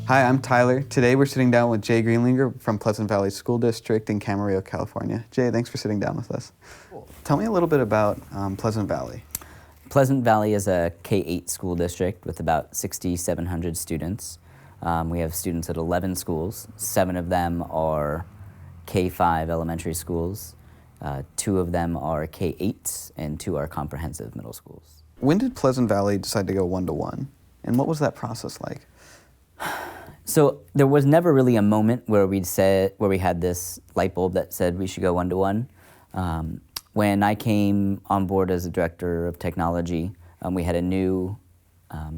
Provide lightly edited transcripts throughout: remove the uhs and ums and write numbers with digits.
Hi, I'm Tyler. Today we're sitting down with Jay Greenlinger from Pleasant Valley School District in Camarillo, California. Jay, thanks for sitting down with us. Cool. Tell me a little bit about Pleasant Valley. Pleasant Valley is a K-8 school district with about 6,700 students. We have students at 11 schools. 7 of them are K-5 elementary schools. 2 of them are K-8s, and 2 are comprehensive middle schools. When did Pleasant Valley decide to go one-to-one? And what was that process like? So there was never really a moment where we had this light bulb that said we should go one-to-one. When I came on board as a director of technology, we had a new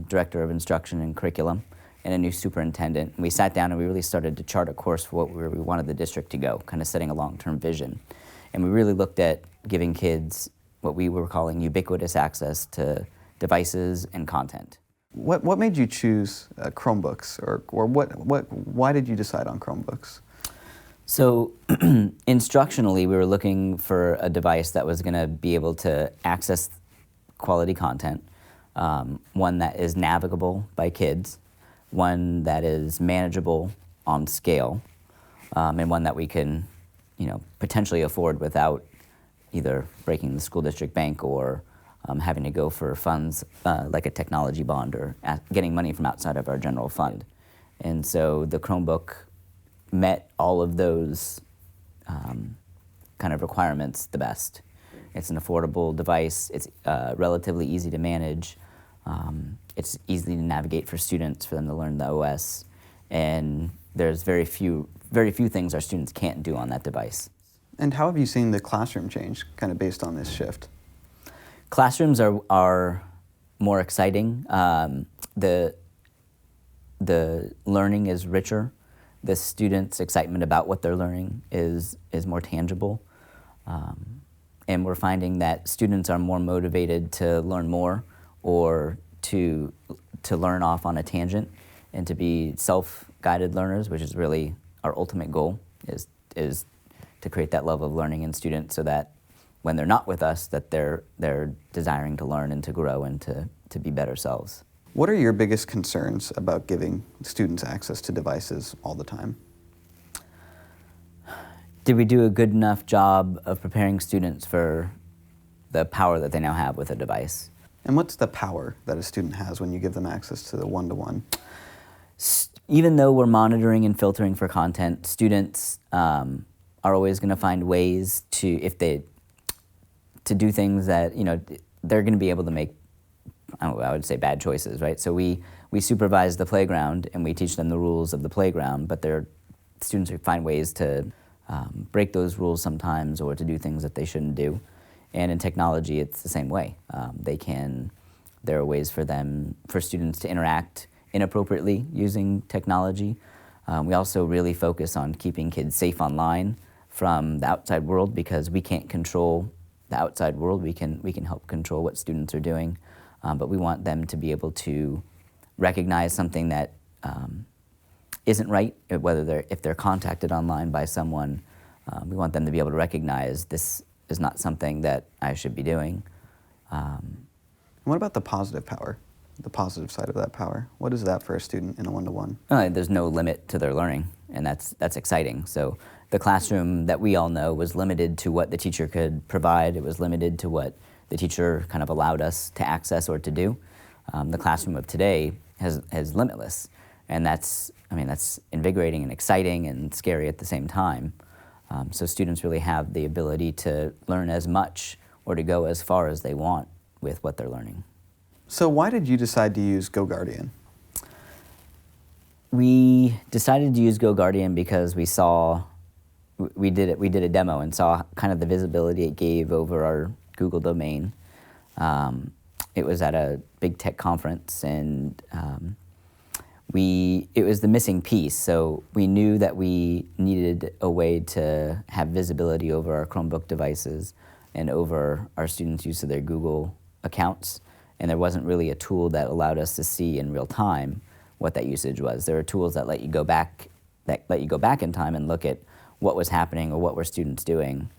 director of instruction and curriculum and a new superintendent. And we sat down and we really started to chart a course for where we wanted the district to go, kind of setting a long-term vision. And we really looked at giving kids what we were calling ubiquitous access to devices and content. What made you choose Chromebooks, or why did you decide on Chromebooks? So instructionally, we were looking for a device that was going to be able to access quality content, one that is navigable by kids, one that is manageable on scale, and one that we can, potentially afford without either breaking the school district bank or having to go for funds like a technology bond or getting money from outside of our general fund. And so the Chromebook met all of those kind of requirements the best. It's an affordable device, it's relatively easy to manage, it's easy to navigate for students, for them to learn the OS, and there's very few things our students can't do on that device. And how have you seen the classroom change kind of based on this shift? Classrooms are more exciting. The learning is richer. The students' excitement about what they're learning is more tangible. And we're finding that students are more motivated to learn more or to learn off on a tangent and to be self-guided learners, which is really our ultimate goal, is to create that love of learning in students so that when they're not with us, that they're desiring to learn and to grow and to be better selves. What are your biggest concerns about giving students access to devices all the time? Did we do a good enough job of preparing students for the power that they now have with a device? And what's the power that a student has when you give them access to the one-to-one? Even though we're monitoring and filtering for content, students are always going to find ways to do things that, they're going to be able to make, I would say, bad choices, right? So we supervise the playground and we teach them the rules of the playground, but students find ways to break those rules sometimes or to do things that they shouldn't do. And in technology, it's the same way. There are ways for students to interact inappropriately using technology. We also really focus on keeping kids safe online from the outside world because we can't control the outside world. We can help control what students are doing, but we want them to be able to recognize something that isn't right, if they're contacted online by someone. We want them to be able to recognize this is not something that I should be doing. What about the positive power, the positive side of that power? What is that for a student in a one-to-one? There's no limit to their learning, and that's exciting. So the classroom that we all know was limited to what the teacher could provide. It was limited to what the teacher kind of allowed us to access or to do. The classroom of today has limitless, and that's invigorating and exciting and scary at the same time. So students really have the ability to learn as much or to go as far as they want with what they're learning. So why did you decide to use GoGuardian? We decided to use GoGuardian because we did a demo and saw kind of the visibility it gave over our Google domain. It was at a big tech conference, and it was the missing piece. So we knew that we needed a way to have visibility over our Chromebook devices and over our students' use of their Google accounts. And there wasn't really a tool that allowed us to see in real time what that usage was. There are tools that let you go back in time and look at what was happening or what were students doing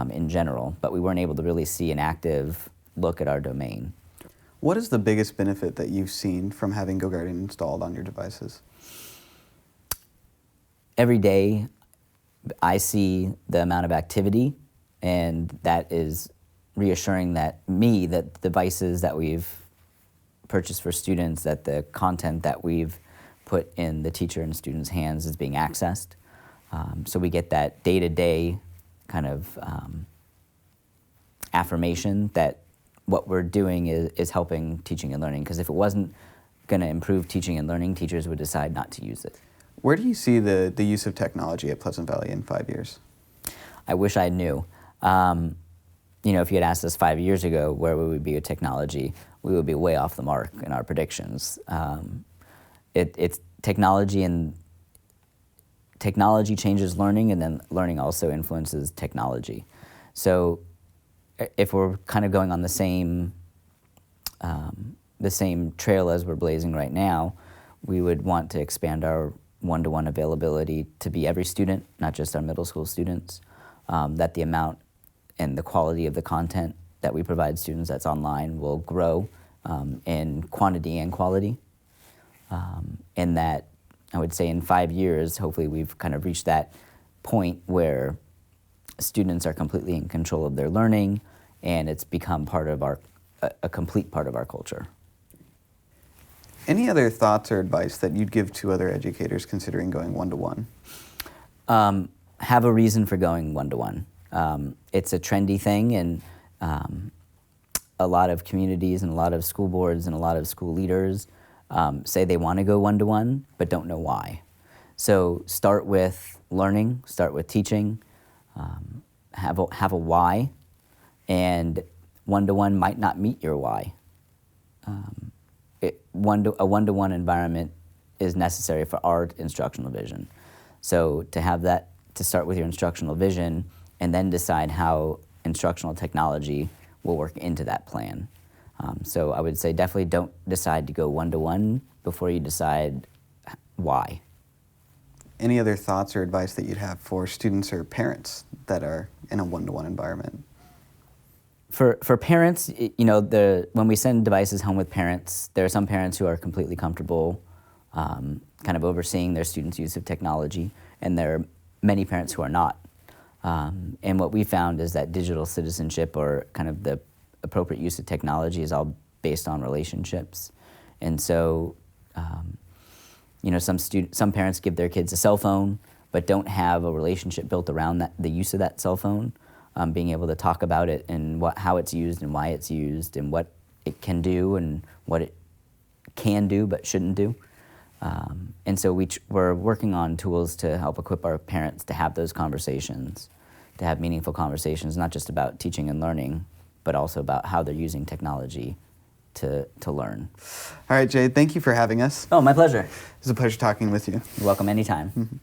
in general, but we weren't able to really see an active look at our domain. What is the biggest benefit that you've seen from having GoGuardian installed on your devices? every day I see the amount of activity, and that is reassuring that the devices that we've purchased for students, that the content that we've put in the teacher and students' hands is being accessed. So we get that day-to-day kind of affirmation that what we're doing is helping teaching and learning, because if it wasn't going to improve teaching and learning, teachers would decide not to use it. Where do you see the use of technology at Pleasant Valley in 5 years? I wish I knew. If you had asked us 5 years ago where we would be with technology, we would be way off the mark in our predictions. It's technology, and technology changes learning, and then learning also influences technology. So if we're kind of going on the same trail as we're blazing right now, we would want to expand our one-to-one availability to be every student, not just our middle school students, that the amount and the quality of the content that we provide students that's online will grow in quantity and quality. And that I would say in 5 years, hopefully we've kind of reached that point where students are completely in control of their learning, and it's become part of a complete part of our culture. Any other thoughts or advice that you'd give to other educators considering going one-to-one? Have a reason for going one-to-one. It's a trendy thing, and a lot of communities and a lot of school boards and a lot of school leaders say they want to go one-to-one, but don't know why. So start with learning, start with teaching, have a why, and one-to-one might not meet your why. A one-to-one environment is necessary for our instructional vision. So to have that, to start with your instructional vision, and then decide how instructional technology will work into that plan. So I would say definitely don't decide to go one-to-one before you decide why. Any other thoughts or advice that you'd have for students or parents that are in a one-to-one environment? For parents, when we send devices home with parents, there are some parents who are completely comfortable kind of overseeing their students' use of technology, and there are many parents who are not. And what we found is that digital citizenship, or kind of the appropriate use of technology, is all based on relationships. And so, some parents give their kids a cell phone, but don't have a relationship built around the use of that cell phone. Being able to talk about it and how it's used and why it's used and what it can do and what it can do but shouldn't do. And so we're working on tools to help equip our parents to have those conversations, to have meaningful conversations, not just about teaching and learning, but also about how they're using technology to learn. All right, Jay, thank you for having us. Oh, my pleasure. It was a pleasure talking with you. You're welcome anytime. Mm-hmm.